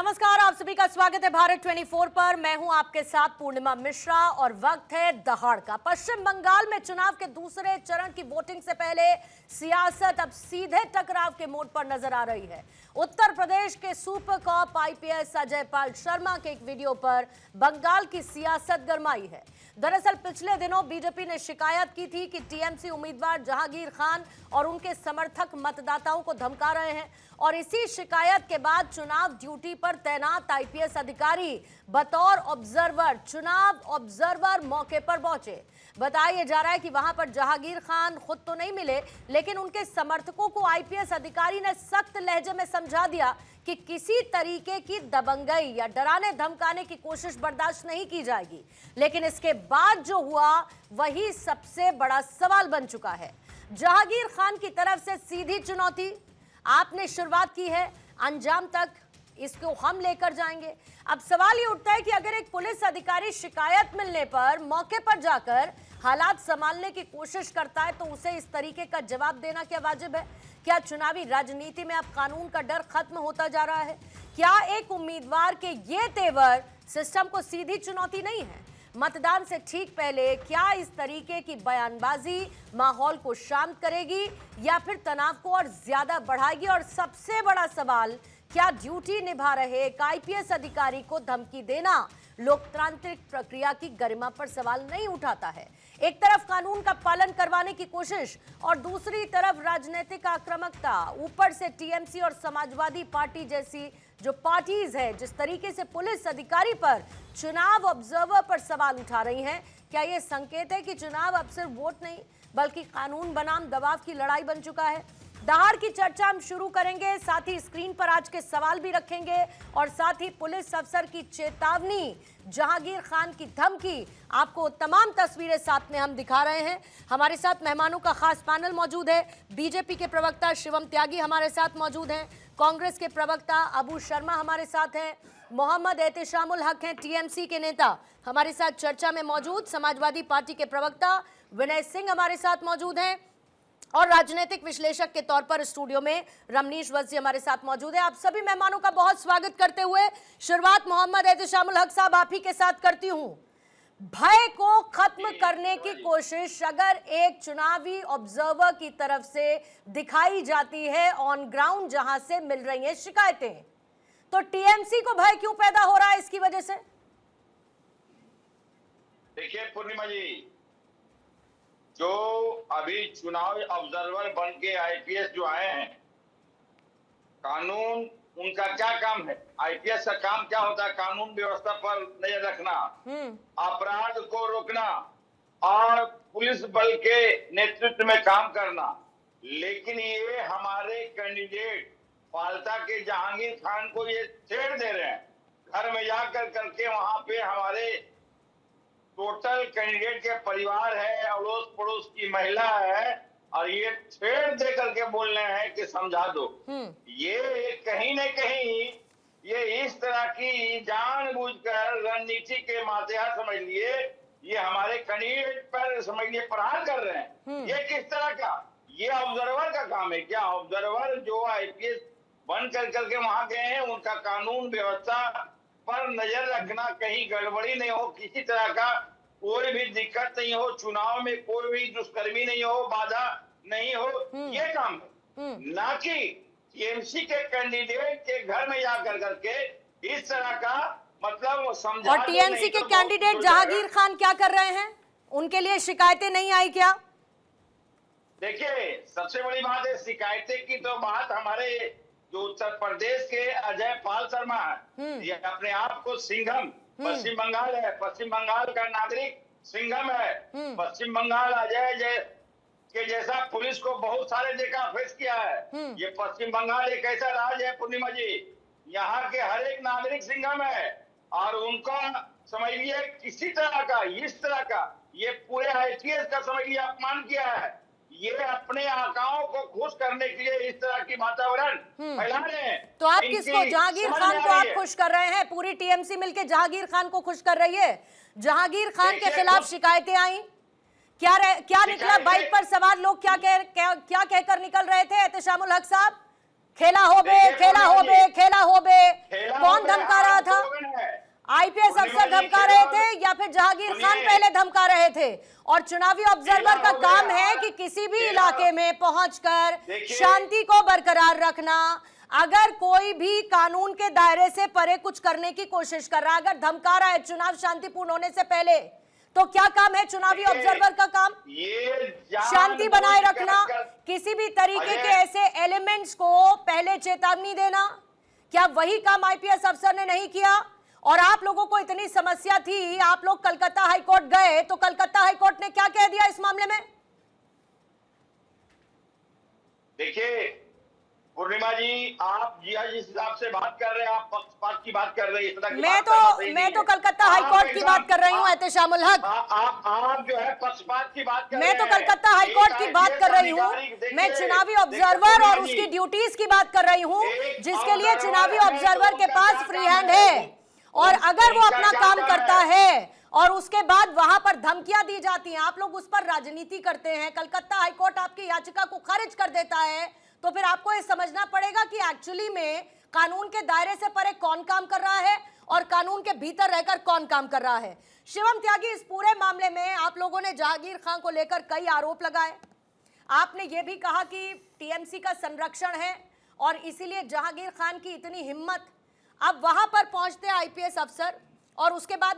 नमस्कार, आप सभी का स्वागत है भारत 24 पर। मैं हूं आपके साथ पूर्णिमा मिश्रा और वक्त है दहाड़ का। पश्चिम बंगाल में चुनाव के दूसरे चरण की वोटिंग से पहले सियासत अब सीधे टकराव के मोड पर नजर आ रही है। उत्तर प्रदेश के super cop IPS Ajay Pal Sharma के एक वीडियो पर बंगाल की सियासत गरमाई है। दरअसल पिछले दिनों बीजेपी ने शिकायत की थी कि टीएमसी उम्मीदवार जहांगीर खान और उनके समर्थक मतदाताओं को धमका रहे हैं और इसी शिकायत के बाद चुनाव ड्यूटी पर तैनात आईपीएस अधिकारी बतौर ऑब्जर्वर चुनाव ऑब्जर्वर मौके पर पहुंचे। बताया जा रहा है कि वहां पर जहांगीर खान खुद तो नहीं मिले, लेकिन उनके समर्थकों को आईपीएस अधिकारी ने सख्त लहजे में समझा दिया कि किसी तरीके की दबंगई या डराने धमकाने की कोशिश बर्दाश्त नहीं की जाएगी। लेकिन इसके बाद जो हुआ वही सबसे बड़ा सवाल बन चुका है। जहांगीर खान की तरफ से सीधी चुनौती, आपने शुरुआत की है, अंजाम तक इसको हम लेकर जाएंगे। अब सवाल ये उठता है कि अगर एक पुलिस अधिकारी शिकायत मिलने पर मौके पर जाकर हालात संभालने की कोशिश करता है तो उसे इस तरीके का जवाब देना क्या वाजिब है? क्या चुनावी राजनीति में अब कानून का डर खत्म होता जा रहा है? क्या एक उम्मीदवार के ये तेवर सिस्टम को सीधी चुनौती नहीं है? मतदान से ठीक पहले क्या इस तरीके की बयानबाजी माहौल को शांत करेगी या फिर तनाव को और ज्यादा बढ़ाएगी? और सबसे बड़ा सवाल, क्या ड्यूटी निभा रहे एक आईपीएस अधिकारी को धमकी देना लोकतांत्रिक प्रक्रिया की गरिमा पर सवाल नहीं उठाता है? एक तरफ कानून का पालन करवाने की कोशिश और दूसरी तरफ राजनीतिक आक्रामकता, ऊपर से टीएमसी और समाजवादी पार्टी जैसी जो पार्टीज है जिस तरीके से पुलिस अधिकारी पर चुनाव ऑब्जर्वर पर सवाल उठा रही हैं, क्या यह संकेत है कि चुनाव अब सिर्फ वोट नहीं बल्कि कानून बनाम दबाव की लड़ाई बन चुका है? दहाड़ की चर्चा हम शुरू करेंगे, साथ ही स्क्रीन पर आज के सवाल भी रखेंगे और साथ ही पुलिस अफसर की चेतावनी, जहांगीर खान की धमकी, आपको तमाम तस्वीरें साथ में हम दिखा रहे हैं। हमारे साथ मेहमानों का खास पैनल मौजूद है। बीजेपी के प्रवक्ता शिवम त्यागी हमारे साथ मौजूद हैं, कांग्रेस के प्रवक्ता अबू शर्मा हमारे साथ हैं, मोहम्मद एहतेशामुल हक हैं टीएमसी के नेता हमारे साथ चर्चा में मौजूद, समाजवादी पार्टी के प्रवक्ता विनय सिंह हमारे साथ मौजूद हैं और राजनीतिक विश्लेषक के तौर पर स्टूडियो में रमनीश वजी हमारे साथ मौजूद है। आप सभी मेहमानों का बहुत स्वागत करते हुए शुरुआत मोहम्मद एहतेशामुल हक साहब आप ही के साथ करती हूं। भय को खत्म करने की कोशिश अगर एक चुनावी ऑब्जर्वर की तरफ से दिखाई जाती है ऑन ग्राउंड जहां से मिल रही हैं शिकायतें, तो टीएमसी को भय क्यों पैदा हो रहा है इसकी वजह से? देखिए पूर्णिमा जी, जो अभी चुनाव ऑब्जर्वर बन के आईपीएस जो आए हैं, कानून उनका क्या काम है? आईपीएस का काम क्या होता है? कानून व्यवस्था पर नजर रखना, अपराध को रोकना और पुलिस बल के नेतृत्व में काम करना। लेकिन ये हमारे कैंडिडेट फालता के जहांगीर खान को ये छेड़ दे रहे हैं, घर में जाकर करके वहां पे हमारे टोटल कैंडिडेट के परिवार है, अड़ोस पड़ोस की महिला है और ये छेड़ दे करके बोल रहे हैं कि समझा दो। ये कहीं न कहीं ये इस तरह की जानबूझकर रणनीति के माध्यम समझ लिए ये हमारे कैंडिडेट पर समझ लिए प्रहार कर रहे हैं। ये किस तरह का? ये ऑब्जर्वर का काम है क्या? ऑब्जर्वर जो आईपीएस बन करके वहां गए हैं, उनका कानून व्यवस्था पर नजर रखना, कहीं गड़बड़ी नहीं हो, किसी तरह का कोई भी दिक्कत नहीं हो, चुनाव में कोई भी दुष्कर्मी नहीं हो, बाधा नहीं हो, ये काम है। ना कि टीएमसी के कैंडिडेट के घर में जाकर करके इस तरह का मतलब समझा। और टीएमसी के कैंडिडेट जहांगीर खान क्या कर रहे हैं? उनके लिए शिकायतें नहीं आई क्या? देखिए, सबसे बड़ी बात है शिकायतें की तो बात हमारे जो उत्तर प्रदेश के अजय पाल शर्मा है, ये अपने आप को सिंघम, पश्चिम बंगाल है, पश्चिम बंगाल का नागरिक सिंघम है। पश्चिम बंगाल अजय के जैसा पुलिस को बहुत सारे देखा, फेस किया है। ये पश्चिम बंगाल एक ऐसा राज्य है पूर्णिमा जी, यहाँ के हर एक नागरिक सिंघम है और उनका समझ लिए किसी तरह का, इस तरह का ये पूरे आईपीएस का समझ लिए अपमान किया है। ये अपने आकाओं को खुश करने के लिए इस तरह की वातावरण फैला रहे हैं। तो आप किसको? जहांगीर खान को आप खुश कर रहे हैं? पूरी टीएमसी मिलकर जहांगीर खान को खुश कर रही है। जहांगीर खान के खिलाफ शिकायतें आई, क्या निकला? बाइक पर सवार लोग क्या कहकर निकल रहे थे? एहतेशामुल हक साहब, खेला हो बे, खेला हो बे, खेला हो बे, कौन धमका रहा था? आईपीएस अफसर धमका रहे थे या फिर जहांगीर खान पहले धमका रहे थे? और चुनावी ऑब्जर्वर का काम है कि किसी भी इलाके में पहुंचकर शांति को बरकरार रखना। अगर कोई भी कानून के दायरे से परे कुछ करने की कोशिश कर रहा है, अगर धमका रहा है चुनाव शांतिपूर्ण होने से पहले, तो क्या काम है चुनावी ऑब्जर्वर का? काम शांति बनाए रखना, किसी भी तरीके के ऐसे एलिमेंट्स को पहले चेतावनी देना। क्या वही काम आईपीएस अफसर ने नहीं किया? और आप लोगों को इतनी समस्या थी, आप लोग कलकत्ता हाईकोर्ट गए, तो कलकत्ता हाईकोर्ट ने क्या कह दिया इस मामले में? देखिए पूर्णिमा जी, आप जिस हिसाब से बात कर रहे हैं, आप पक्षपात की बात कर रहे हैं। मैं तो कलकत्ता हाईकोर्ट की बात कर रही हूँ एहतेशामुल हक। आप जो है पक्षपात की बात कर रहे मैं हैं। तो कलकत्ता हाईकोर्ट की बात कर रही हूँ। मैं चुनावी ऑब्जर्वर और उसकी ड्यूटीज की बात कर रही हूँ, जिसके लिए चुनावी ऑब्जर्वर के पास फ्री हैंड है। और अगर वो अपना काम करता है और उसके बाद वहां पर धमकियां दी जाती हैं, आप लोग उस पर राजनीति करते हैं, कलकत्ता हाईकोर्ट आपकी याचिका को खारिज कर देता है, तो फिर आपको ये समझना पड़ेगा कि एक्चुअली में कानून के दायरे से परे कौन काम कर रहा है और कानून के भीतर रहकर कौन काम कर रहा है। शिवम त्यागी, इस पूरे मामले में आप लोगों ने जहांगीर खान को लेकर कई आरोप लगाए। आपने ये भी कहा कि टीएमसी का संरक्षण है और इसीलिए जहांगीर खान की इतनी हिम्मत। अब वहां पर पहुंचते आईपीएस अफसर और उसके बाद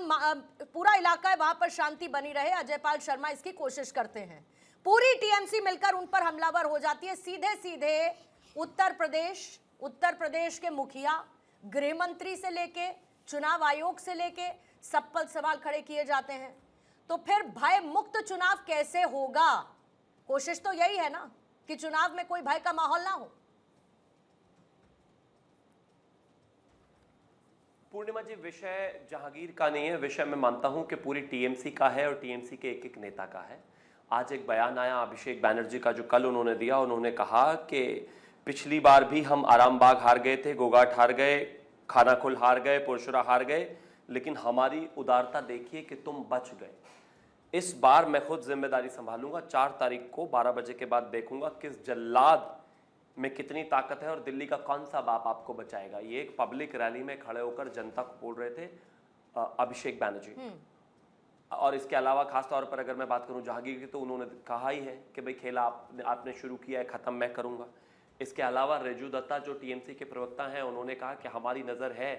पूरा इलाका है वहां पर शांति बनी रहे, अजयपाल शर्मा इसकी कोशिश करते हैं, पूरी टीएमसी मिलकर उन पर हमलावर हो जाती है। सीधे सीधे उत्तर प्रदेश के मुखिया, गृह मंत्री से लेके चुनाव आयोग से लेके सब पर सवाल खड़े किए जाते हैं। तो फिर भय मुक्त चुनाव कैसे होगा? कोशिश तो यही है ना कि चुनाव में कोई भय का माहौल ना हो। पूर्णिमा जी, विषय जहांगीर का नहीं है, विषय मैं मानता हूं कि पूरी टीएमसी का है और टीएमसी के एक एक नेता का है। आज एक बयान आया अभिषेक बैनर्जी का, जो कल उन्होंने दिया। उन्होंने कहा कि पिछली बार भी हम आरामबाग हार गए थे, गोघाट हार गए, खानाकुल हार गए, पुरशुरा हार गए, लेकिन हमारी उदारता देखिए कि तुम बच गए। इस बार मैं खुद जिम्मेदारी संभालूंगा। 4 तारीख को 12 बजे के बाद देखूंगा किस जल्लाद में कितनी ताकत है और दिल्ली का कौन सा बाप आपको बचाएगा। ये एक पब्लिक रैली में खड़े होकर जनता को बोल रहे थे अभिषेक बैनर्जी। और इसके अलावा खास तौर पर अगर मैं बात करूं जहांगीर की, तो उन्होंने कहा ही है कि भाई खेला आपने शुरू किया है, खत्म मैं करूंगा। इसके अलावा रेजू दत्ता जो टीएमसी के प्रवक्ता हैं, उन्होंने कहा कि हमारी नज़र है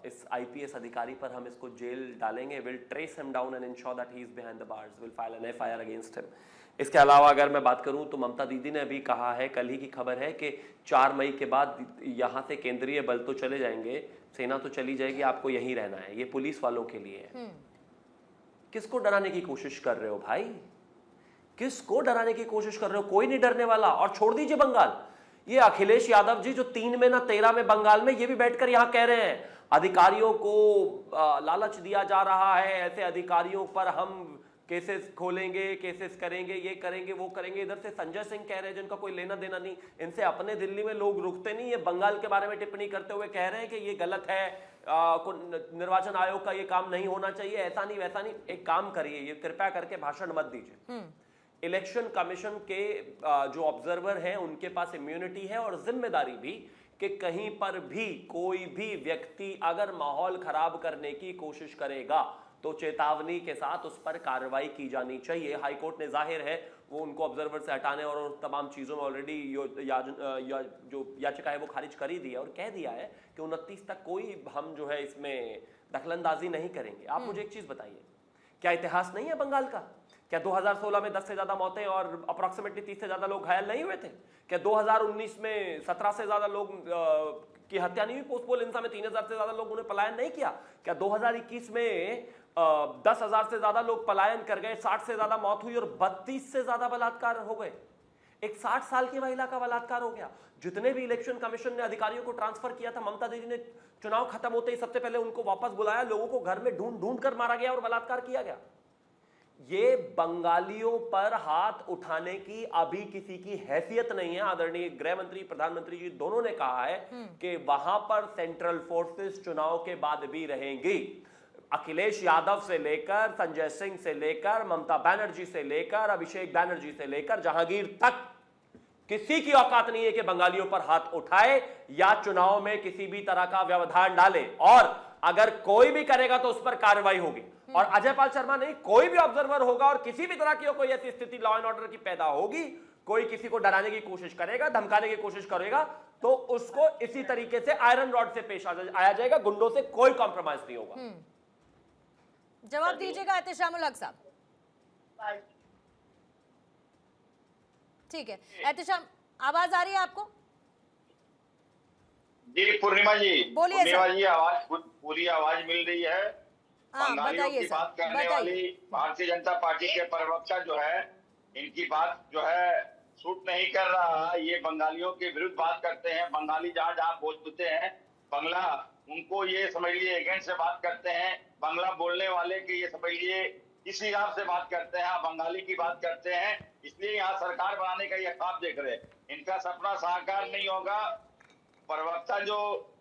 इस आईपीएस अधिकारी पर, हम इसको जेल डालेंगे, will trace him down and ensure that he is behind the bars, will file an FIR against him. इसके अलावा अगर मैं बात करूं तो ममता दीदी ने भी कहा है, कल ही की खबर है, कि 4 मई के बाद यहाँ से केंद्रीय बल तो चले जाएंगे, सेना तो चली जाएगी, आपको यहीं रहना है। ये पुलिस वालों के लिए है। किसको डराने की कोशिश कर रहे हो भाई? किसको डराने की कोशिश कर रहे हो? कोई नहीं डरने वाला। और छोड़ दीजिए बंगाल, ये अखिलेश यादव जी जो 3 में ना 13 में बंगाल में, ये भी बैठकर यहां कह रहे हैं अधिकारियों को लालच दिया जा रहा है, ऐसे अधिकारियों पर हम केसेस खोलेंगे, केसेस करेंगे, ये करेंगे, वो करेंगे। इधर से संजय सिंह कह रहे हैं, जिनका कोई लेना देना नहीं, इनसे अपने दिल्ली में लोग रुकते नहीं। ये बंगाल के बारे में टिप्पणी करते हुए कह रहे हैं कि ये गलत है, निर्वाचन आयोग का ये काम नहीं होना चाहिए, ऐसा नहीं वैसा नहीं। एक काम करिए, ये कृपया करके भाषण मत दीजिए। इलेक्शन कमीशन के जो ऑब्जर्वर हैं उनके पास इम्यूनिटी है और जिम्मेदारी भी, कि कहीं पर भी कोई भी व्यक्ति अगर माहौल खराब करने की कोशिश करेगा तो चेतावनी के साथ उस पर कार्रवाई की जानी चाहिए। हाईकोर्ट ने जाहिर है वो उनको ऑब्जर्वर से हटाने और तमाम चीज़ों में ऑलरेडी जो याचिका है वो खारिज कर ही दिया और कह दिया है कि 29 तक कोई हम जो है इसमें दखलंदाजी नहीं करेंगे। आप मुझे एक चीज़ बताइए, क्या इतिहास नहीं है बंगाल का? क्या 2016 में 10 से ज़्यादा मौतें और अप्रॉक्सीमेटली 30 से ज़्यादा लोग घायल नहीं हुए थे? क्या 2019 में 17 से ज़्यादा लोग की हत्या नहीं हुई? पोस्टपोल हिंसा में 3000 से ज़्यादा लोगों ने पलायन नहीं किया? क्या 2021 में 10,000 से ज़्यादा लोग पलायन कर गए, 60 से ज़्यादा मौत हुई और 32 से ज़्यादा बलात्कार हो गए? एक 60 साल की महिला का बलात्कार हो गया। जितने भी इलेक्शन कमीशन ने अधिकारियों को ट्रांसफर किया था, ममता दीदी ने चुनाव खत्म होते ही सबसे पहले उनको वापस बुलाया, लोगों को घर में ढूंढ ढूंढ कर मारा गया और बलात्कार किया गया। ये बंगालियों पर हाथ उठाने की अभी किसी की हैसियत नहीं है। आदरणीय गृह मंत्री, प्रधानमंत्री जी दोनों ने कहा है कि वहां पर सेंट्रल फोर्सेस चुनाव के बाद भी रहेंगी। अखिलेश यादव से लेकर, संजय सिंह से लेकर, ममता बनर्जी से लेकर, अभिषेक बैनर्जी से लेकर जहांगीर तक किसी की औकात नहीं है कि बंगालियों पर हाथ उठाए या चुनाव में किसी भी तरह का व्यवधान डाले, और अगर कोई भी करेगा तो उस पर कार्रवाई होगी। और अजय पाल शर्मा नहीं, कोई भी ऑब्जर्वर होगा और किसी भी तरह की कोई ऐसी स्थिति लॉ एंड ऑर्डर की पैदा होगी, कोई किसी को डराने की कोशिश करेगा, धमकाने की कोशिश करेगा, तो उसको इसी तरीके से आयरन रॉड से पेश आया जाएगा। गुंडों से कोई कॉम्प्रोमाइज नहीं होगा। जवाब दीजिएगा एहतेशामुल हक साहब। ठीक है एहतेशाम, आवाज आ रही है आपको? जी पूर्णिमा जी, बोलिए पूर्णिमा सर। जी, आवाज पूरी आवाज मिल रही है। हाँ बंगालियों बताइए की सर, बात करने बताइए। वाली भारतीय जनता पार्टी के प्रवक्ता जो है, इनकी बात जो है सूट नहीं कर रहा। ये बंगालियों के विरुद्ध बात करते हैं। बंगाली जहाँ जहाँ बोलते हैं बंगला, उनको ये समझ लिए एजेंट से बात करते हैं। बंगला बोलने वाले के ये समझ लिए इस हिसाब से बात करते हैं, बंगाली की बात करते हैं। इसलिए यहाँ सरकार बनाने का ये ख्वाब देख रहे हैं। इनका सपना साकार नहीं होगा। प्रवक्ता जो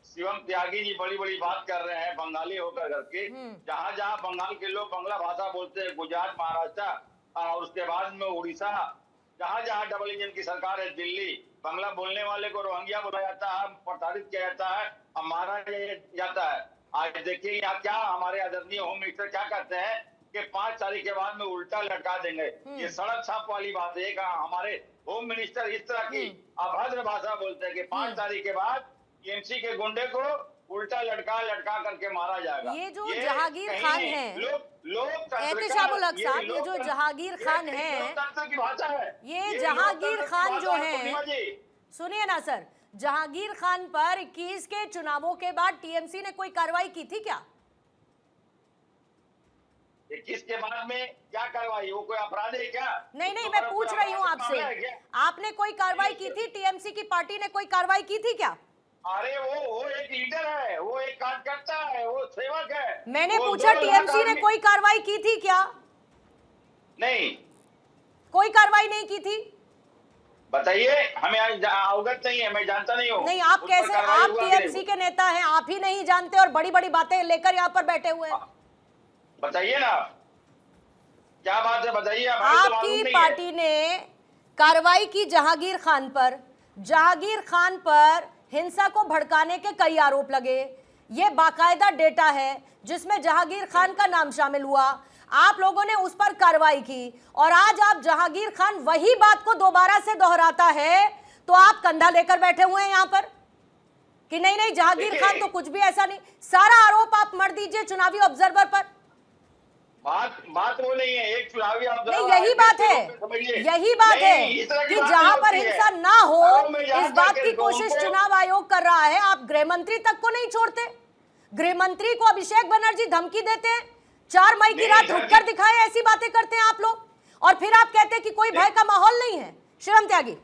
शिवम त्यागी जी बड़ी बड़ी बात कर रहे हैं बंगाली होकर करके, जहाँ जहाँ बंगाल के लोग बांग्ला भाषा बोलते हैं, गुजरात, महाराष्ट्र और उसके बाद में उड़ीसा, जहाँ जहाँ डबल इंजन की सरकार है, दिल्ली, बांग्ला बोलने वाले को रोहिंग्या बोला जाता है, प्रताड़ित किया जाता है, अब मारा जाता है। आज देखिए यहाँ क्या हमारे आदरणीय होम मिनिस्टर क्या कहते हैं कि 5 तारीख के बाद में उल्टा लटका देंगे। ये सड़क छाप वाली बात है। हमारे होम मिनिस्टर इस तरह की अभद्र भाषा बोलते हैं कि 5 तारीख के बाद टीएमसी के गुंडे को उल्टा लटका करके मारा जाएगा। ये जो जहांगीर खान है, एहतेशामुल हक साहब, ये जो जहांगीर खान है, की भाषा है, ये जहांगीर खान जो है, सुनिए ना सर, जहांगीर खान पर 21 के चुनावों के बाद टीएमसी ने कोई कार्रवाई की थी क्या? 21 के बाद में क्या कार्रवाई? वो कोई अपराध है क्या? नहीं नहीं, मैं पूछ रही हूँ आपसे, आपने कोई कार्रवाई की थी? टीएमसी की पार्टी ने कोई कार्रवाई की थी क्या? अरे वो एक लीडर है, वो एक कार्यकर्ता है, वो सेवक है। मैंने पूछा टीएमसी ने कोई कार्रवाई की थी क्या? नहीं, कोई कार्रवाई नहीं की थी। बताइए, हमें अवगत नहीं है, मैं जानता नहीं हूँ। नहीं, आप कैसे, आप टीएमसी के नेता हैं, आप ही नहीं जानते और बड़ी बड़ी बातें लेकर यहाँ पर बैठे हुए हैं। बताइए ना, क्या बात है, बताइए। आपकी पार्टी ने कार्रवाई की जहांगीर खान पर। जहांगीर खान पर हिंसा को भड़काने के कई आरोप लगे। ये बाकायदा डेटा है जिसमें जहांगीर खान का नाम शामिल हुआ। आप लोगों ने उस पर कार्रवाई की और आज आप जहांगीर खान वही बात को दोबारा से दोहराता है, तो आप कंधा लेकर बैठे हुए हैं यहाँ पर कि नहीं नहीं जहांगीर खान तो कुछ भी ऐसा नहीं। सारा आरोप आप मर दीजिए चुनावी ऑब्जर्वर पर। बात वो नहीं है, एक चुनावी ऑब्जर्वर, नहीं यही बात है, यही बात है कि जहां पर हिंसा ना हो, इस बात की कोशिश चुनाव आयोग कर रहा है। आप गृह मंत्री तक को नहीं छोड़ते। गृह मंत्री को अभिषेक बनर्जी धमकी देते हैं, 4 मई की रात रुककर दिखाए, ऐसी बातें करते हैं आप लोग, और फिर आप कहते हैं कि कोई भय का माहौल नहीं है। शिवम त्यागी,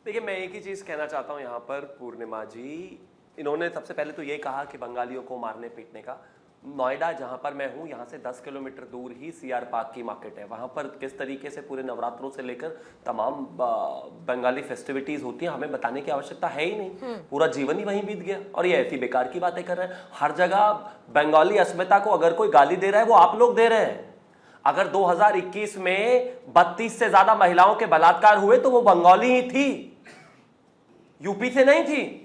देखिए मैं एक ही चीज कहना चाहता हूं यहां पर पूर्णिमा जी, इन्होंने सबसे पहले तो ये कहा कि बंगालियों को मारने पीटने का। नोएडा जहां पर मैं हूं, यहां से 10 किलोमीटर दूर ही सीआर पार्क की मार्केट है। वहां पर किस तरीके से पूरे नवरात्रों से लेकर तमाम बंगाली फेस्टिविटीज होती हैं, हमें बताने की आवश्यकता है ही नहीं। पूरा जीवन ही वहीं बीत गया और ये ऐसी बेकार की बातें कर रहे हैं। हर जगह बंगाली अस्मिता को अगर कोई गाली दे रहा है वो आप लोग दे रहे हैं। अगर 2021 में 32 से ज्यादा महिलाओं के बलात्कार हुए तो वो बंगाली ही थी, यूपी से नहीं थी।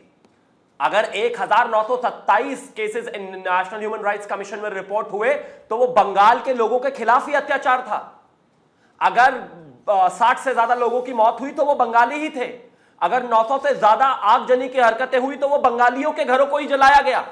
अगर 1927 cases national human rights commission में रिपोर्ट हुए तो वो बंगाल के लोगों के खिलाफ ही अत्याचार था। अगर 60 से ज्यादा लोगों की मौत हुई तो वो बंगाली ही थे। अगर 900 से ज्यादा आगजनी की हरकतें हुई तो वो बंगालियों के घरों को ही जलाया गया।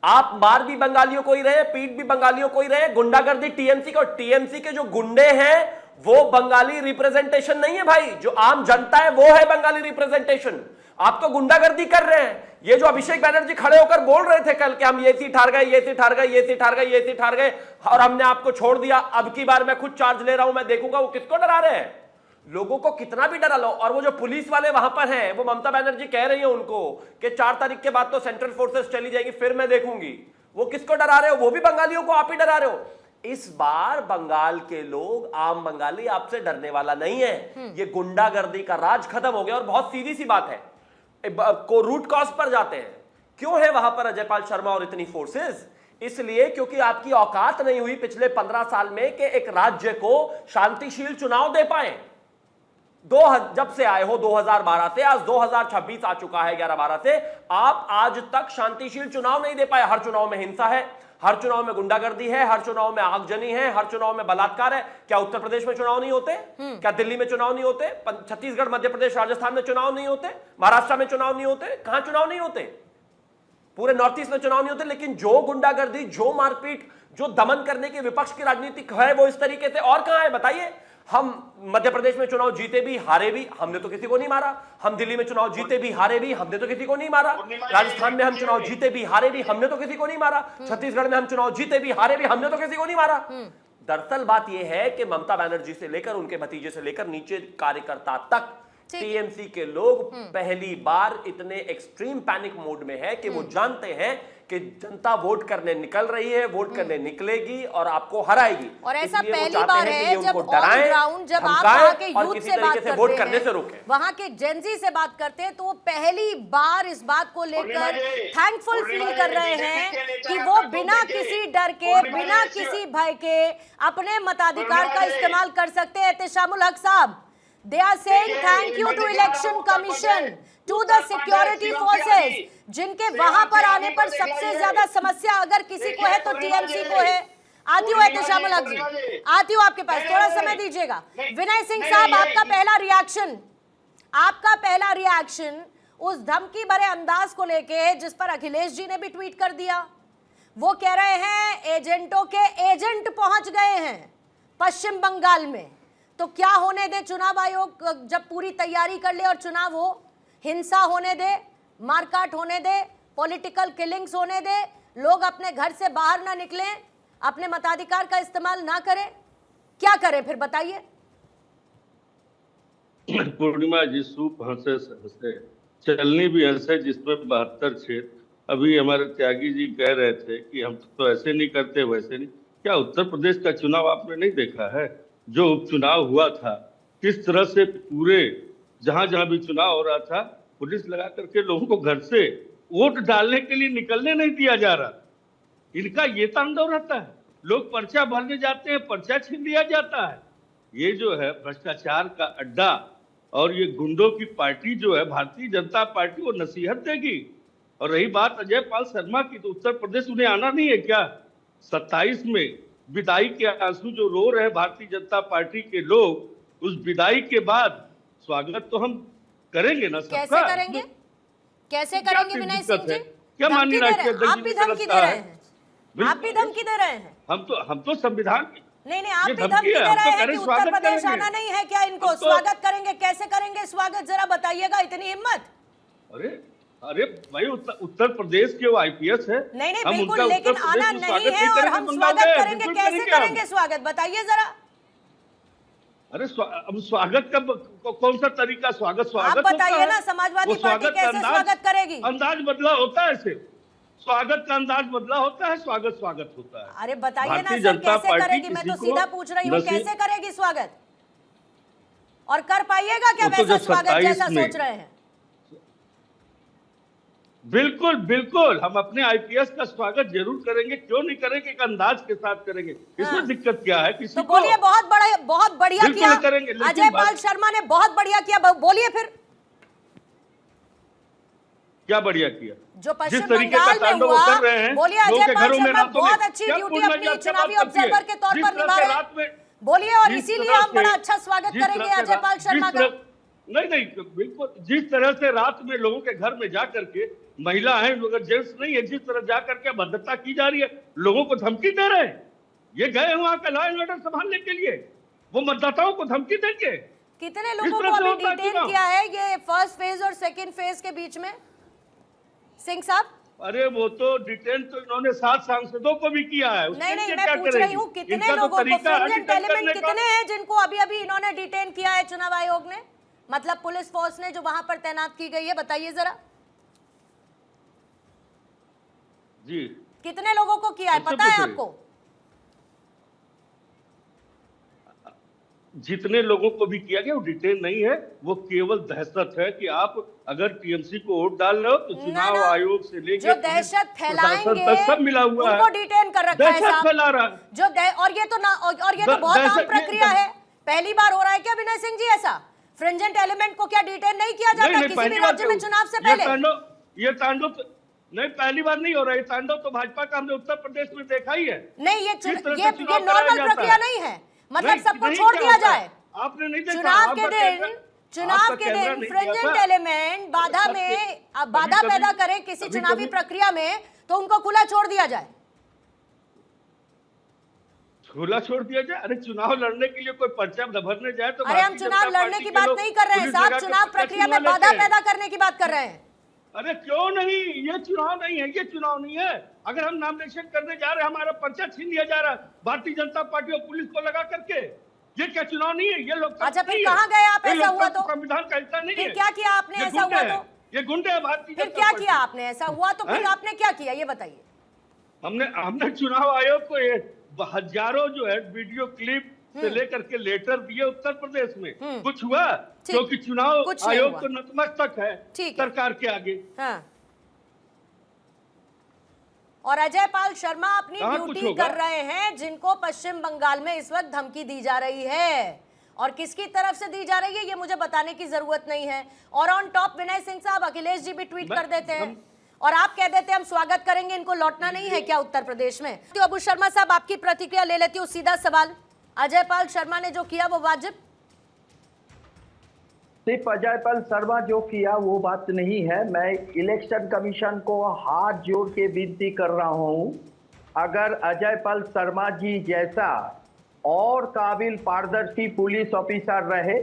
आप मार भी बंगालियों को ही रहे, पीट भी बंगालियों को ही रहे, गुंडागर्दी टीएमसी को। टीएमसी के जो गुंडे हैं वो बंगाली रिप्रेजेंटेशन नहीं है भाई, जो आम जनता है वो है बंगाली रिप्रेजेंटेशन। आप तो गुंडागर्दी कर रहे हैं। ये जो अभिषेक बैनर्जी खड़े होकर बोल रहे थे कल कि हम ये सीट हार गए, ये सीट हार गए, ये सीट हार गए, ये सीट हार गए और हमने आपको छोड़ दिया, अब की बार मैं खुद चार्ज ले रहा हूं, मैं देखूंगा, वो किसको डरा रहे हैं? लोगों को कितना भी डरा लो। और वो जो पुलिस वाले वहां पर हैं, वो ममता बनर्जी कह रही है उनको कि 4 तारीख के बाद तो सेंट्रल फोर्सेस चली जाएगी, फिर मैं देखूंगी। वो किसको डरा रहे हो? वो भी बंगालियों को आप ही डरा रहे हो। इस बार बंगाल के लोग, आम बंगाली आपसे डरने वाला नहीं है। ये गुंडागर्दी का राज खत्म हो गया। और बहुत सीधी सी बात है, को रूट कॉज पर जाते हैं। क्यों है वहां पर अजय पाल शर्मा और इतनी फोर्सेस? इसलिए क्योंकि आपकी औकात नहीं हुई पिछले 15 साल में कि एक राज्य को शांतिशील चुनाव दे पाए। जब से आए हो 2012 से, आज 2026 आ चुका है 11-12 से, आप आज तक शांतिशील चुनाव नहीं दे पाए। हर चुनाव में हिंसा है, हर चुनाव में गुंडागर्दी है, हर चुनाव में आगजनी है, हर चुनाव में बलात्कार है। क्या उत्तर प्रदेश में चुनाव नहीं होते? क्या दिल्ली में चुनाव नहीं होते? छत्तीसगढ़, मध्य प्रदेश, राजस्थान में चुनाव नहीं होते? महाराष्ट्र में चुनाव नहीं होते? कहां चुनाव नहीं होते? पूरे नॉर्थ ईस्ट में चुनाव नहीं होते। लेकिन जो गुंडागर्दी, जो मारपीट, जो दमन करने की विपक्ष की राजनीति है, वो इस तरीके से और कहां है बताइए? हम मध्य प्रदेश में चुनाव जीते भी हारे भी, हमने तो किसी को नहीं मारा। हम दिल्ली में चुनाव जीते भी हारे भी, हमने तो किसी को नहीं मारा। राजस्थान में हम चुनाव जीते भी हारे भी, हमने तो किसी को नहीं मारा। छत्तीसगढ़ में हम चुनाव जीते भी हारे भी, हमने तो किसी को नहीं मारा। दरअसल बात यह है कि ममता बनर्जी से लेकर उनके भतीजे से लेकर नीचे कार्यकर्ता तक टीएमसी के लोग पहली बार इतने एक्सट्रीम पैनिक मोड में है कि वो जानते हैं कि जनता वोट करने निकल रही है, वोट करने निकलेगी और आपको हराएगी। और ऐसा पहली बार है जब ऑन ग्राउंड, जब आप वहां के यूथ से बात करते हैं, वहां के जेनजी से बात करते हैं, तो वो पहली बार इस बात को लेकर थैंकफुल फील कर रहे हैं कि वो बिना किसी डर के, बिना किसी भय के अपने मताधिकार का इस्तेमाल कर सकते हैं। एहतेशामुल हक साहब, they are saying thank you to election commission, to the security forces, जिनके वहां पर आने पर सबसे ज्यादा समस्या अगर किसी को है तो टीएमसी को है। आती हूँ एहतेशामुल हक जी, आती हूँ आपके पास, थोड़ा समय दीजिएगा। विनय सिंह साहब, आपका पहला रिएक्शन उस धमकी भरे अंदाज को लेके जिस पर अखिलेश जी ने भी ट्वीट कर दिया। वो कह रहे हैं एजेंटों के एजेंट पहुंच गए हैं पश्चिम बंगाल में, तो क्या होने दे? चुनाव आयोग जब पूरी तैयारी कर ले और चुनाव हो, हिंसा होने दे, मारकाट होने दे, पॉलिटिकल किलिंग्स होने दे, लोग अपने घर से बाहर ना निकलें, अपने मताधिकार का इस्तेमाल ना करें, क्या करें फिर बताइए? पूर्णिमा जी, सूप हंसे हंसे चलनी भी हंसे जिसमें 72 छेद। अभी हमारे त्यागी जी कह रहे थे कि हम तो ऐसे नहीं करते, वैसे नहीं। क्या उत्तर प्रदेश का चुनाव आपने नहीं देखा है? जो उपचुनाव हुआ था, किस तरह से पूरे जहां जहां भी चुनाव हो रहा था, पुलिस लगा करके लोगों को घर से वोट डालने के लिए निकलने नहीं दिया जा रहा। इनका ये तांडव रहता है। लोग पर्चा भरने जाते हैं, पर्चा छीन लिया जाता है। ये जो है भ्रष्टाचार का अड्डा और ये गुंडों की पार्टी जो है भारतीय जनता पार्टी, वो नसीहत देगी। और रही बात अजय पाल शर्मा की, तो उत्तर प्रदेश उन्हें आना नहीं है क्या? 27 में विदाई के आंसू जो रो रहे हैं भारतीय जनता पार्टी के लोग, उस विदाई के बाद स्वागत तो हम करेंगे ना सबका। कैसे करेंगे? कैसे करेंगे विनय सिंह जी? क्या माननीय राष्ट्रीय अध्यक्ष आप भी धमकी दे रहे हैं, आप भी धमकी दे रहे हैं। हम तो संविधान, नहीं, आप भी धमकी दे रहे हैं कि उत्तर प्रदेश आना नहीं है क्या? इनको स्वागत करेंगे, कैसे करेंगे स्वागत, जरा बताइएगा। इतनी हिम्मत? अरे भाई, उत्तर प्रदेश के वो आईपीएस है। नहीं, बिल्कुल, लेकिन आना नहीं है और हम स्वागत करेंगे। कैसे करेंगे स्वागत, बताइए जरा। अरे अब स्वागत का कौन सा तरीका? स्वागत आप बताइए ना, समाजवादी पार्टी कैसे स्वागत करेगी? अंदाज बदला होता है सिर्फ, स्वागत का अंदाज बदला होता है, स्वागत होता है। अरे बताइए ना सर, कैसे करेगी? मैं तो सीधा पूछ रही हूँ, कैसे करेगी स्वागत? और कर पाइएगा क्या वैसा स्वागत जैसा सोच रहे हैं? बिल्कुल बिल्कुल, हम अपने आईपीएस का स्वागत जरूर करेंगे, क्यों नहीं करेंगे, एक अंदाज के साथ करेंगे। इसमें दिक्कत क्या है? किसी तो बोलिए, बहुत बढ़िया किया करेंगे। अजय पाल शर्मा ने, बहुत बढ़िया किया, बोलिए फिर। क्या बढ़िया किया? जो पश्चिम बंगाल में हुआ, बोलिए अजय पाल शर्मा बहुत अच्छी ड्यूटी अपनी चुनावी ऑब्जर्वर के तौर पर निभा रहे हैं, बोलिए। और इसीलिए हम बड़ा अच्छा स्वागत करेंगे अजय पाल शर्मा का। नहीं, बिल्कुल, जिस तरह से रात में लोगों के घर में जा करके, महिला है मगर जेंट्स नहीं है, जिस तरह जा करके भद्रता की जा रही है, लोगों को धमकी दे रहे हैं। ये गए वहां का लॉ एंड ऑर्डर संभालने के लिए, वो मतदाताओं को धमकी देंगे। कितने लोगों को अभी डिटेन किया है ये फर्स्ट फेज और सेकंड फेज के बीच में, सिंह साहब? अरे वो तो डिटेन तो इन्होंने 7 सांसदों को भी किया है। नहीं, मैं पूछ रही हूँ कितने लोगों को, फ्रिंजेंट एलिमेंट कितने हैं जिनको अभी इन्होंने डिटेन किया है चुनाव आयोग ने, मतलब पुलिस फोर्स ने जो वहां पर तैनात की गई है, बताइए जरा जी। कितने लोगों को किया है, पता है आपको? हमसे पूछ रही। नहीं, मैं पूछ रही हूँ कितने लोगों को डिटेन किया है चुनाव आयोग ने, मतलब पुलिस फोर्स ने जो वहां पर तैनात की गई है, बताइए जरा। जी, कितने लोगों को किया है, पता है आपको? जितने लोगों को भी किया गया वो डिटेन नहीं है, वो केवल दहशत है कि आप अगर टीएमसी को वोट डाल रहे हो तो चुनाव आयोग से लेकर जो दहशत फैलाएंगे तक सब मिला हुआ है, उनको डिटेन कर रखा है दहशत साहब। फैला रहा है जो और ये तो बहुत आम प्रक्रिया है। पहली बार हो रहा है क्या विनय सिंह जी ऐसा? फ्रिंजेंट एलिमेंट को क्या डिटेन नहीं किया जाता किसी भी राज्य में चुनाव से पहले? ये तांडव नहीं पहली बार नहीं हो रहा है। तांडव तो भाजपा का हमने उत्तर प्रदेश में देखा ही है। नहीं, ये नॉर्मल प्रक्रिया नहीं है, मतलब सबको छोड़ दिया जाए। आपने नहीं देखा? चुनाव के दिन फ्रिंजेंट एलिमेंट बाधा पैदा करे किसी चुनावी प्रक्रिया में तो उनको खुला छोड़ दिया जाए। खुला छोड़ दिया जाए? अरे चुनाव लड़ने के लिए कोई पर्चा भरने जाए तो अरे हम चुनाव लड़ने की बात नहीं कर रहे हैं साहब, चुनाव प्रक्रिया में बाधा पैदा करने की बात कर रहे हैं। अरे क्यों नहीं? ये चुनाव नहीं है, ये चुनाव नहीं है। अगर हम नॉमिनेशन करने जा रहे हैं, हमारा पर्चा छीन लिया जा रहा है भारतीय जनता पार्टी और पुलिस को लगा करके, ये क्या चुनाव नहीं है? ये लोग अच्छा फिर कहाँ गए आप? ऐसा हुआ तो संविधान का हिस्सा नहीं है। फिर क्या किया आपने? ऐसा हुआ तो ये गुंडे है भारतीय। फिर क्या किया आपने? ऐसा हुआ तो फिर आपने क्या किया ये बताइए। हमने चुनाव आयोग को हजारों जो है वीडियो क्लिप से लेकर के लेटर दिए उत्तर प्रदेश में। कुछ हुआ? क्योंकि चुनाव आयोग तो नतमस्तक है सरकार के आगे। हाँ। और अजय पाल शर्मा अपनी ड्यूटी कर रहे हैं, जिनको पश्चिम बंगाल में इस वक्त धमकी दी जा रही है, और किसकी तरफ से दी जा रही है ये मुझे बताने की जरूरत नहीं है। और ऑन टॉप विनय सिंह साहब, अखिलेश जी भी ट्वीट कर देते हैं और आप कह देते हैं हम स्वागत करेंगे, इनको लौटना नहीं है क्या उत्तर प्रदेश में? तो अबू शर्मा साहब आपकी प्रतिक्रिया ले लेती हूँ। सीधा सवाल, अजय पाल शर्मा ने जो किया वो वाजिब? सिर्फ अजय पाल शर्मा जो किया वो बात नहीं है। मैं इलेक्शन कमीशन को हाथ जोड़ के विनती कर रहा हूं, अगर अजय पाल शर्मा जी जैसा और काबिल पारदर्शी पुलिस ऑफिसर रहे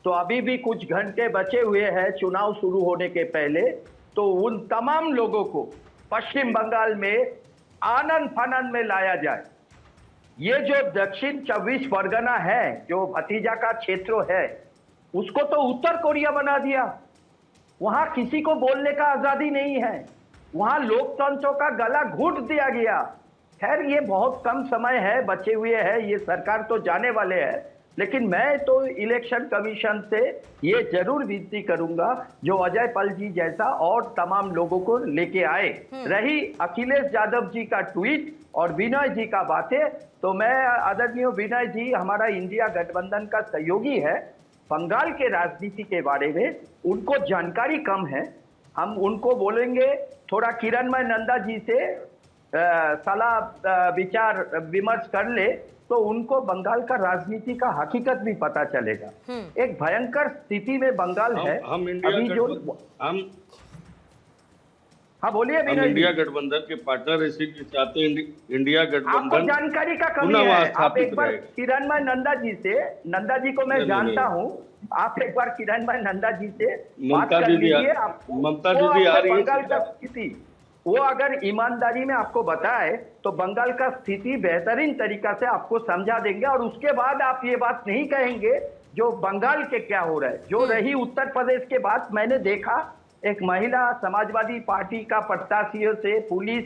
तो अभी भी कुछ घंटे बचे हुए हैं चुनाव शुरू होने के पहले, तो उन तमाम लोगों को पश्चिम बंगाल में आनंद फानंद में लाया जाए। ये जो दक्षिण 24 परगना है, जो भतीजा का क्षेत्र है, उसको तो उत्तर कोरिया बना दिया। वहां किसी को बोलने का आजादी नहीं है, वहां लोकतंत्र का गला घोट दिया गया। खैर ये बहुत कम समय है, बचे हुए हैं, ये सरकार तो जाने वाले हैं, लेकिन मैं तो इलेक्शन कमीशन से ये जरूर विनती करूंगा जो अजय पाल जी जैसा और तमाम लोगों को लेके आए। रही अखिलेश यादव जी का ट्वीट और विनय जी का बातें, तो मैं आदरणीय विनय जी हमारा इंडिया गठबंधन का सहयोगी है, बंगाल के राजनीति के बारे में उनको जानकारी कम है। हम उनको बोलेंगे थोड़ा किरणमय नंदा जी से सलाह विचार विमर्श कर ले तो उनको बंगाल का राजनीति का हकीकत भी पता चलेगा। एक भयंकर स्थिति में बंगाल है अभी जो हम हाँ बोलिए हम इंडिया गठबंधन के पार्टनर इसीलिए चाहते हैं इंडिया गठबंधन जानकारी का कमी है। आप एक बार किरणमय नंदा जी से, नंदा जी को मैं जानता हूँ, आप एक बार किरणमय नंदा जी से बात कर लीजिए। ममता दीदी आ रही है, बंगाल का स्थिति वो अगर ईमानदारी में आपको बताए तो बंगाल का स्थिति बेहतरीन तरीका से आपको समझा देंगे, और उसके बाद आप ये बात नहीं कहेंगे जो बंगाल के क्या हो रहा है। जो रही उत्तर प्रदेश के बाद, मैंने देखा एक महिला समाजवादी पार्टी का प्रत्याशियों से पुलिस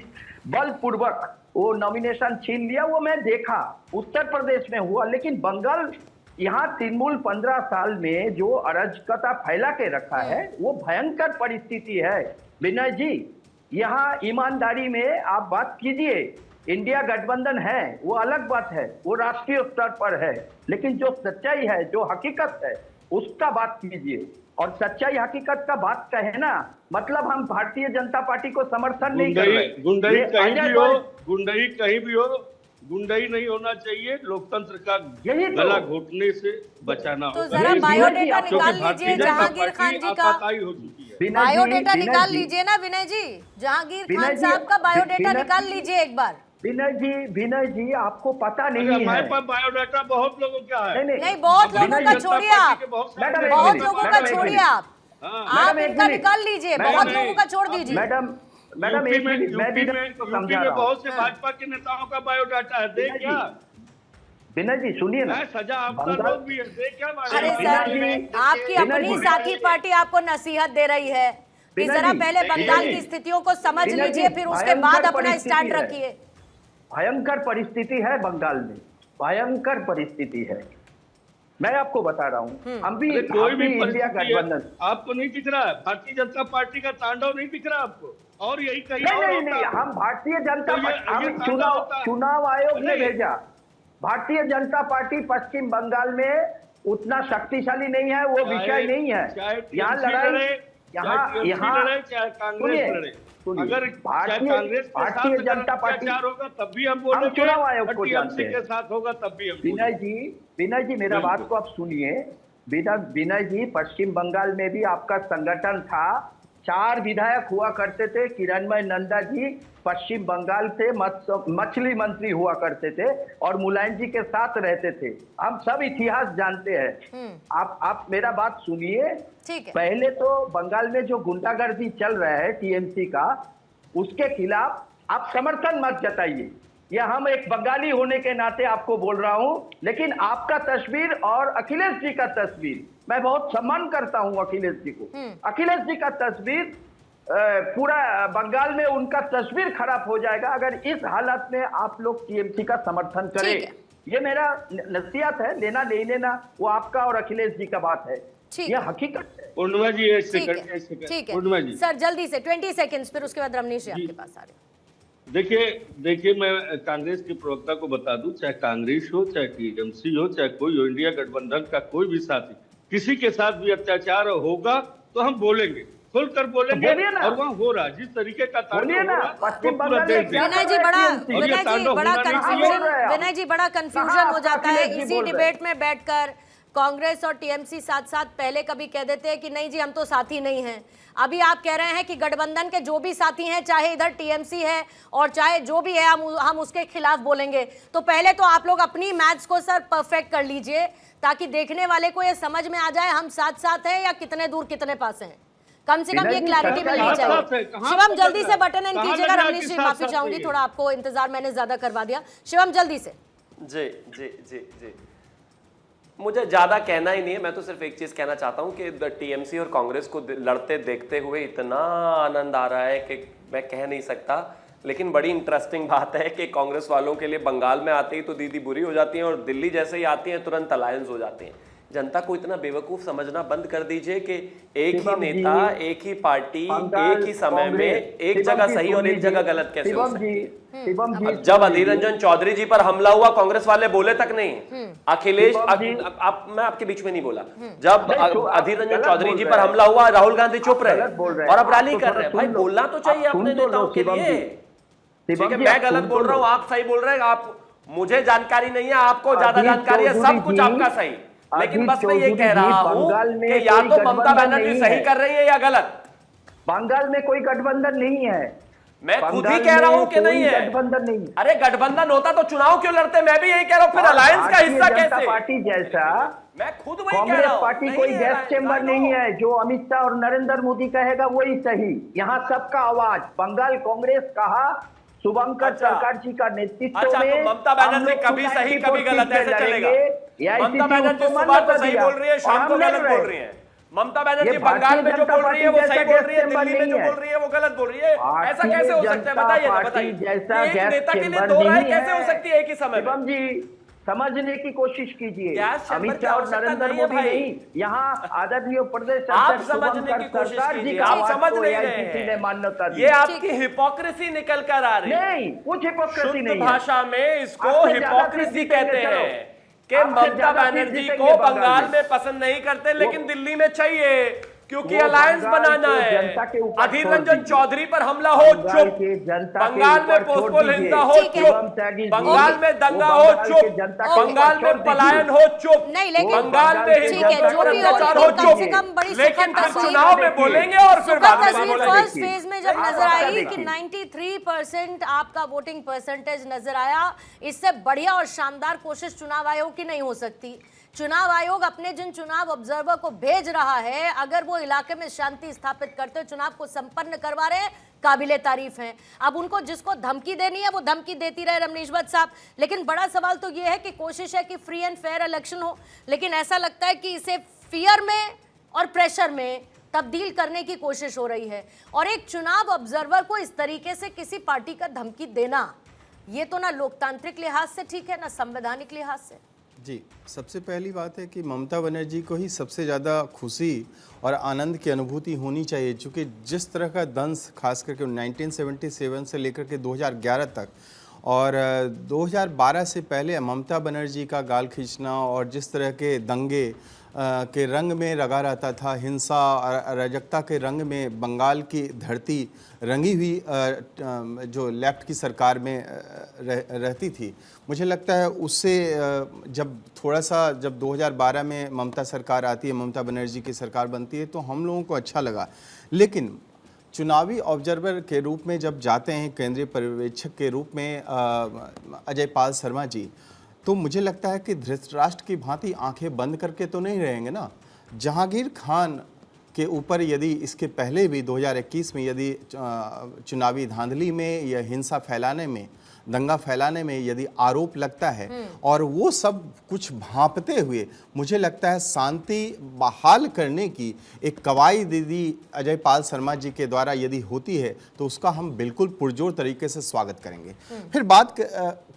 बलपूर्वक वो नॉमिनेशन छीन लिया, वो मैं देखा उत्तर प्रदेश में हुआ। लेकिन बंगाल, यहाँ तृणमूल 15 साल में जो अराजकता फैला के रखा है वो भयंकर परिस्थिति है। विनय जी यहाँ ईमानदारी में आप बात कीजिए। इंडिया गठबंधन है वो अलग बात है, वो राष्ट्रीय स्तर पर है, लेकिन जो सच्चाई है, जो हकीकत है, उसका बात कीजिए। और सच्चाई हकीकत का बात कहे ना, मतलब हम भारतीय जनता पार्टी को समर्थन नहीं कर रहे। गुंडई कहीं भी हो, गुंडई कहीं भी हो, गुंडई नहीं होना चाहिए। लोकतंत्र का गला घोटने से बचाना तो जरा बायोडेटा निकाल लीजिए जहांगीर खान जी का, हो चुकी है। बायोडेटा निकाल लीजिए ना विनय जी, जहांगीर खान साहब का बायोडेटा निकाल लीजिए एक बार। विनय जी आपको पता नहीं है, हमारे पास बायोडाटा बहुत लोगों का है। नहीं बहुत लोगों का छोड़िए आप, बहुत लोगों का छोड़िए आप इनका निकाल लीजिए, बहुत लोगों का छोड़ दीजिए। मैडम एक मिनट, मैं भी समझा रहा हूं। बहुत से भाजपा के नेताओं का बायोडाटा है, देख क्या विनय जी सुनिए ना, सजा आपका लोग भी है, देख क्या। अरे सर आपकी अपनी साथी पार्टी आपको नसीहत दे रही है कि जरा पहले बंगाल की स्थितियों को समझ लीजिए, फिर उसके बाद अपना स्टैंड रखिए। भयंकर परिस्थिति है बंगाल में, भयंकर परिस्थिति है। मैं आपको बता रहा हूँ, हम भी अरे कोई भी इंडिया परिस्थिति है, गठबंधन। आपको नहीं दिख रहा है? भारतीय जनता पार्टी का तांडव नहीं दिख रहा आपको? और यही कहीं नहीं और नहीं होता नहीं, है। हम भारतीय जनता तो ये हम तांडव चुनाव होता है। चुनाव आयोग ने नहीं। भेजा। भारतीय जनता पार्टी पश्चिम बंगाल में उतना शक्तिशाली नहीं है, वो विषय नहीं है। यहाँ लड़ाई यहाँ चाहे कांग्रेस लड़े, अगर चाहे कांग्रेस के साथ भारतीय जनता पार्टी अत्याचार होगा तब भी हम बोलेंगे, चुनाव आयोग को और जानते टीएमसी हैं। के साथ होगा तब भी हम विनय जी मेरा बिल्कुल। बात को आप सुनिए। विनय जी, पश्चिम बंगाल में भी आपका संगठन था, 4 विधायक हुआ करते थे। किरणमय नंदा जी पश्चिम बंगाल से मछली मंत्री हुआ करते थे और मुलायम जी के साथ रहते थे। हम सब इतिहास जानते हैं। आप मेरा बात सुनिए। ठीक है। पहले तो बंगाल में जो गुंडागर्दी चल रहा है टीएमसी का, उसके खिलाफ आप समर्थन मत जताइए। यह हम एक बंगाली होने के नाते आपको बोल रहा हूं, लेकिन आपका तस्वीर और अखिलेश जी का तस्वीर, मैं बहुत सम्मान करता हूं अखिलेश जी को। अखिलेश जी का तस्वीर पूरा बंगाल में उनका तस्वीर खराब हो जाएगा अगर इस हालत में आप लोग टीएमसी का समर्थन करें। ये मेरा नसीहत है, लेना नहीं लेना वो आपका और अखिलेश जी का बात है। ठीक ये है। हकीकत है। पूर्णिमा जी एक ठीक सेकंड है, ठीक पूर्णिमा है जी सर, जल्दी से 20 सेकंड्स, फिर उसके बाद रमनीश जी आपके पास आ रहे हैं। देखिए मैं कांग्रेस के प्रवक्ता को बता दूं, चाहे कांग्रेस हो, चाहे टीएमसी हो, चाहे कोई हो, इंडिया गठबंधन का कोई भी साथी, किसी के साथ भी अत्याचार होगा तो हम बोलेंगे, खुलकर बोलेंगे। और वहाँ हो रहा जिस तरीके का बोलिए ना, पश्चिम बंगाल में क्या विनय जी बड़ा कंफ्यूजन हो जाता है इसी डिबेट में बैठकर। कांग्रेस और टीएमसी साथ साथ पहले कभी कह देते हैं कि नहीं जी हम तो साथी नहीं हैं। अभी आप कह रहे हैं कि गठबंधन के जो भी साथी हैं, चाहे इधर टीएमसी है और चाहे जो भी है, हम उसके खिलाफ बोलेंगे। तो पहले तो आप लोग अपनी मैथ्स को सर परफेक्ट कर लीजिए, ताकि देखने वाले को ये समझ में आ जाए हम साथ साथ हैं या कितने दूर कितने पास हैं। कम से कम ये क्लैरिटी मिलनी चाहिए। शिवम जल्दी से बटन एंड कीजिएगा। रमनीश जी माफी चाहूंगी, थोड़ा आपको इंतजार मैंने ज्यादा करवा दिया। शिवम जल्दी से। जी जी जी जी, मुझे ज़्यादा कहना ही नहीं है। मैं तो सिर्फ एक चीज़ कहना चाहता हूँ कि टीएमसी और कांग्रेस को लड़ते देखते हुए इतना आनंद आ रहा है कि मैं कह नहीं सकता। लेकिन बड़ी इंटरेस्टिंग बात है कि कांग्रेस वालों के लिए बंगाल में आते ही तो दीदी बुरी हो जाती हैं और दिल्ली जैसे ही आती हैं तुरंत अलायंस हो जाते हैं। जनता को इतना बेवकूफ समझना बंद कर दीजिए कि एक ही नेता, एक ही पार्टी, एक ही समय में एक जगह सही और एक जगह गलत कैसे हो सकती है। जब अधीर रंजन चौधरी जी पर हमला हुआ कांग्रेस वाले बोले तक नहीं। अखिलेश, मैं आपके बीच में नहीं बोला। जब अधीर रंजन चौधरी जी पर हमला हुआ राहुल गांधी चुप रहे और अब रैली कर रहे हैं। भाई बोलना तो चाहिए अपने नेताओं के लिए। ठीक है, मैं गलत बोल रहा हूँ, आप सही बोल रहे हैं। आप, मुझे जानकारी नहीं है, आपको ज्यादा जानकारी है, सब कुछ आपका सही। लेकिन बस मैं ये कह रहा हूं कि या तो ममता बनर्जी सही कर रही है या गलत। बंगाल में कोई गठबंधन नहीं है। मैं खुद ही कह रहा हूं कि नहीं है। गठबंधन नहीं। अरे गठबंधन होता तो चुनाव क्यों लड़ते? मैं भी यही कह रहा हूं। फिर अलायंस का हिस्सा कैसे? पार्टी जैसा मैं खुद वही कह कांग्रेस रहा हूं। पार्टी कोई गैस चेंबर नहीं है। जो अमित शाह और नरेंद्र मोदी कहेगा वही सही। यहाँ सबका आवाज। बंगाल कांग्रेस कहा शुभंकर सरकार जी का नेतृत्व में। तो ममता बनर्जी कभी सही कभी गलत, ऐसे चलेगा? ममता बनर्जी सुबह तो सही बोल रही है, शाम को गलत बोल रही है। ममता बनर्जी बंगाल में जो बोल रही है वो सही बोल रही है, दिल्ली में जो बोल रही है वो गलत बोल रही है। ऐसा कैसे हो सकता है? बताइए ना, बताइए। एक नेता के लिए दो राय कैसे हो सकती है एक ही समय में? जी समझने की कोशिश कीजिए। गैस अमित चैम्बर की शाह और आवश्यकता नरेंद्र नहीं है मोदी भाई। नहीं, यहाँ आदरणीय प्रदेश आप अध्यक्ष समझने शुभंकर की कोशिश सरकार जी कीजिए। का आप आवाज समझ को नहीं AICC रहे ने मान्यता हैं। दी। ये आपकी हिपोक्रेसी निकल कर आ रही है। नहीं, कुछ हिपोक्रेसी शुद्ध नहीं है। भाषा में इसको आपसे ज्यादा हिपोक्रेसी सीट कहते जीतेंगे, हैं कि आपसे ममता ज्यादा सीट बनर्जी जीतेंगे को बंगाल बंगाल में। में पसंद नहीं करते, लेकिन दिल्ली में चाहिए क्योंकि वो अलायंस बंगाल बनाना के है। जनता के ऊपर अधीर छोड़ रंजन दीजिए। चौधरी पर हमला हो, बंगाल चुप। के जनता के बंगाल में ऊपर छोड़ पोस्टपोल दीजिए। हिंसा हो, ठीक है। चुप। बंगाल में दंगा हो, चुप। बंगाल में पलायन हो, चुप। नहीं, लेकिन बंगाल में ठीक है, जो भी हो, अत्याचार हो, लेकिन कम से चुप। कम बड़ी लेकिन सुखद फिर तस्वीर चुनाव में बोलेंगे और फिर बाद में तस्वीर बोलेंगे। फर्स्ट फेज में जब नजर आई कि देखिए। 93% आपका वोटिंग परसेंटेज नजर आया। इससे बढ़िया और शानदार कोशिश चुनाव आयोग की नहीं हो सकती। चुनाव आयोग अपने जिन चुनाव ऑब्जर्वर को भेज रहा है, अगर वो इलाके में शांति स्थापित करते चुनाव को संपन्न करवा रहे हैं, काबिले तारीफ हैं। अब उनको जिसको धमकी देनी है वो धमकी देती रहे रमनीश भट्ट साहब। लेकिन बड़ा सवाल तो ये है कि कोशिश है कि फ्री एंड फेयर इलेक्शन हो, लेकिन ऐसा लगता है कि इसे फियर में और प्रेशर में तब्दील करने की कोशिश हो रही है। और एक चुनाव ऑब्जर्वर को इस तरीके से किसी पार्टी का धमकी देना, ये तो ना लोकतांत्रिक लिहाज से ठीक है, ना संवैधानिक लिहाज से। जी, सबसे पहली बात है कि ममता बनर्जी को ही सबसे ज़्यादा खुशी और आनंद की अनुभूति होनी चाहिए, क्योंकि जिस तरह का दंश खास करके 1977 से लेकर के 2011 तक और 2012 से पहले ममता बनर्जी का गाल खींचना और जिस तरह के दंगे के रंग में रंगा रहता था, हिंसा अराजकता के रंग में बंगाल की धरती रंगी हुई जो लेफ्ट की सरकार में रहती थी, मुझे लगता है उससे जब थोड़ा सा जब 2012 में ममता सरकार आती है, ममता बनर्जी की सरकार बनती है, तो हम लोगों को अच्छा लगा। लेकिन चुनावी ऑब्जर्वर के रूप में जब जाते हैं, केंद्रीय पर्यवेक्षक के रूप में अजय पाल शर्मा जी, तो मुझे लगता है कि धृतराष्ट्र की भांति आंखें बंद करके तो नहीं रहेंगे ना। जहांगीर खान के ऊपर यदि इसके पहले भी 2021 में यदि चुनावी धांधली में या हिंसा फैलाने में, दंगा फैलाने में यदि आरोप लगता है और वो सब कुछ भांपते हुए मुझे लगता है शांति बहाल करने की एक कवायद यदि अजय पाल शर्मा जी के द्वारा यदि होती है तो उसका हम बिल्कुल पुरजोर तरीके से स्वागत करेंगे। फिर बात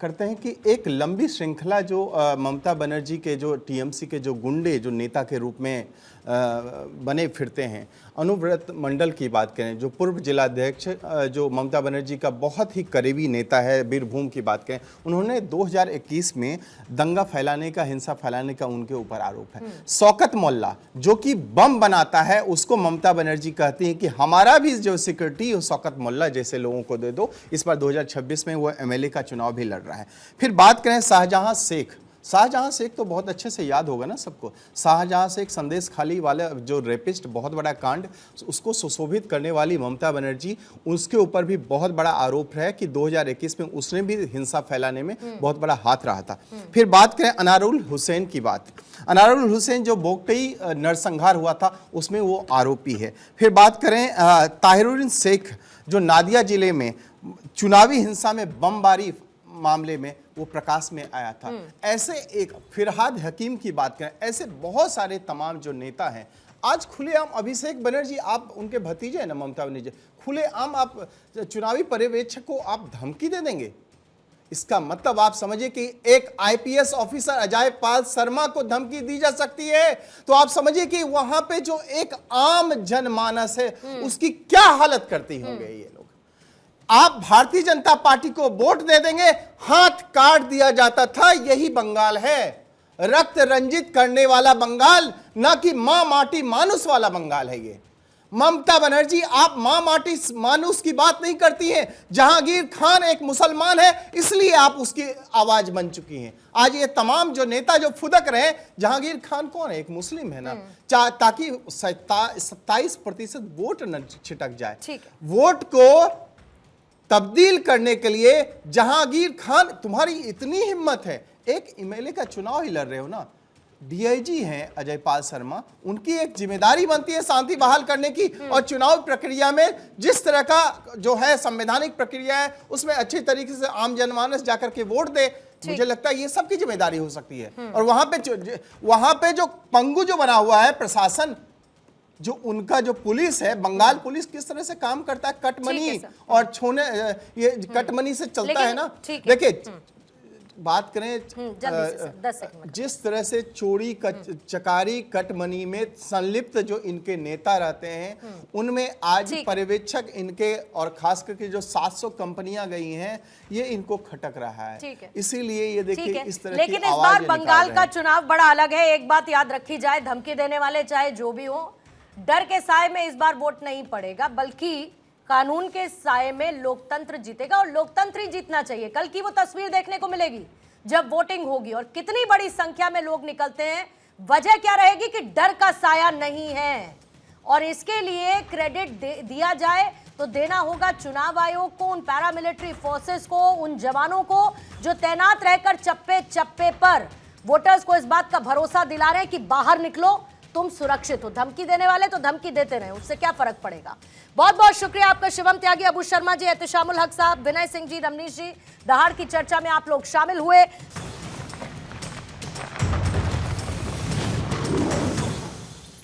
करते हैं कि एक लंबी श्रृंखला जो ममता बनर्जी के जो टीएमसी के जो गुंडे जो नेता के रूप में बने फिरते हैं, अनुव्रत मंडल की बात करें जो पूर्व जिलाध्यक्ष जो ममता बनर्जी का बहुत ही करीबी नेता है, बीरभूम की बात करें, उन्होंने 2021 में दंगा फैलाने का, हिंसा फैलाने का उनके ऊपर आरोप है। शौकत मोल्ला जो कि बम बनाता है, उसको ममता बनर्जी कहती हैं कि हमारा भी जो सिक्योरिटी हो शौकत मोल्ला जैसे लोगों को दे दो। इस बार 2026 में वो एमएलए का चुनाव भी लड़ रहा है। फिर बात करें शाहजहां शेख, शाहजहां शेख तो बहुत अच्छे से याद होगा ना सबको। शाहजहां शेख संदेश खाली वाला जो रेपिस्ट, बहुत बड़ा कांड, उसको सुशोभित करने वाली ममता बनर्जी, उसके ऊपर भी बहुत बड़ा आरोप है कि 2021 में उसने भी हिंसा फैलाने में बहुत बड़ा हाथ रहा था। फिर बात करें अनारुल हुसैन की बात, अनारुल हुसैन जो बोगटई नरसंहार हुआ था उसमें वो आरोपी है। फिर बात करें ताहिरुद्दीन शेख जो नादिया जिले में चुनावी हिंसा में बमबारी मामले में वो प्रकाश में आया था। ऐसे एक फिरहाद हकीम की बात करें, ऐसे बहुत सारे तमाम जो नेता हैं आज खुलेआम, अभिषेक बनर्जी आप उनके भतीजे हैं ना ममता बनर्जी, खुलेआम आप चुनावी पर्यवेक्षक को आप धमकी दे देंगे। इसका मतलब आप समझिए कि एक आईपीएस ऑफिसर अजय पाल शर्मा को धमकी दी जा सकती है, तो आप समझिए कि वहां पे जो एक आम जनमानस है उसकी क्या हालत करती होंगे ये लोग। आप भारतीय जनता पार्टी को वोट दे देंगे, हाथ काट दिया जाता था। यही बंगाल है, रक्त रंजित करने वाला बंगाल, ना कि मां माटी मानुस वाला बंगाल है ये। ममता बनर्जी आप मां माटी मानुस की बात नहीं करती हैं। जहांगीर खान एक मुसलमान है, इसलिए आप उसकी आवाज बन चुकी हैं। आज ये तमाम जो नेता जो फुदक रहे हैं, जहांगीर खान कौन है, एक मुस्लिम है ना, ताकि 27% वोट न छिटक जाए। वोट को तब्दील करने के लिए जहांगीर खान, तुम्हारी इतनी हिम्मत है, एक एमएलए का चुनाव ही लड़ रहे हो ना। डीआईजी हैं अजय पाल शर्मा, उनकी एक जिम्मेदारी बनती है शांति बहाल करने की, और चुनाव प्रक्रिया में जिस तरह का जो है संवैधानिक प्रक्रिया है उसमें अच्छी तरीके से आम जनमानस जाकर के वोट दे। मुझे लगता है ये सबकी जिम्मेदारी हो सकती है। और वहां पे जो पंगु जो बना हुआ है प्रशासन, जो उनका जो पुलिस है, बंगाल पुलिस किस तरह से काम करता है, कटमनी और छोने, ये कटमनी से चलता है ना। देखिए बात करें जिस तरह से चोरी चकारी कटमनी में संलिप्त जो इनके नेता रहते हैं, उनमें आज पर्यवेक्षक इनके और खास करके जो 700 कंपनियां गई हैं, ये इनको खटक रहा है। इसीलिए ये देखिए इस तरह लेकिन इस बार बंगाल का चुनाव बड़ा अलग है। एक बात याद रखी जाए, धमकी देने वाले चाहे जो भी हो, डर के साए में इस बार वोट नहीं पड़ेगा, बल्कि कानून के साए में लोकतंत्र जीतेगा, और लोकतंत्र ही जीतना चाहिए। कल की वो तस्वीर देखने को मिलेगी जब वोटिंग होगी और कितनी बड़ी संख्या में लोग निकलते हैं। वजह क्या रहेगी कि डर का साया नहीं है, और इसके लिए क्रेडिट दिया जाए तो देना होगा चुनाव आयोग को, उन पैरामिलिट्री फोर्सेस को, उन जवानों को जो तैनात रहकर चप्पे चप्पे पर वोटर्स को इस बात का भरोसा दिला रहे हैं कि बाहर निकलो, तुम सुरक्षित हो। धमकी देने वाले तो धमकी देते रहे, उससे क्या फर्क पड़ेगा। बहुत बहुत शुक्रिया आपका शिवम त्यागी, अबू शर्मा जी, एहतिशामुल हक साहब, विनय सिंह जी, रमनीश जी, दहाड़ की चर्चा में आप लोग शामिल हुए।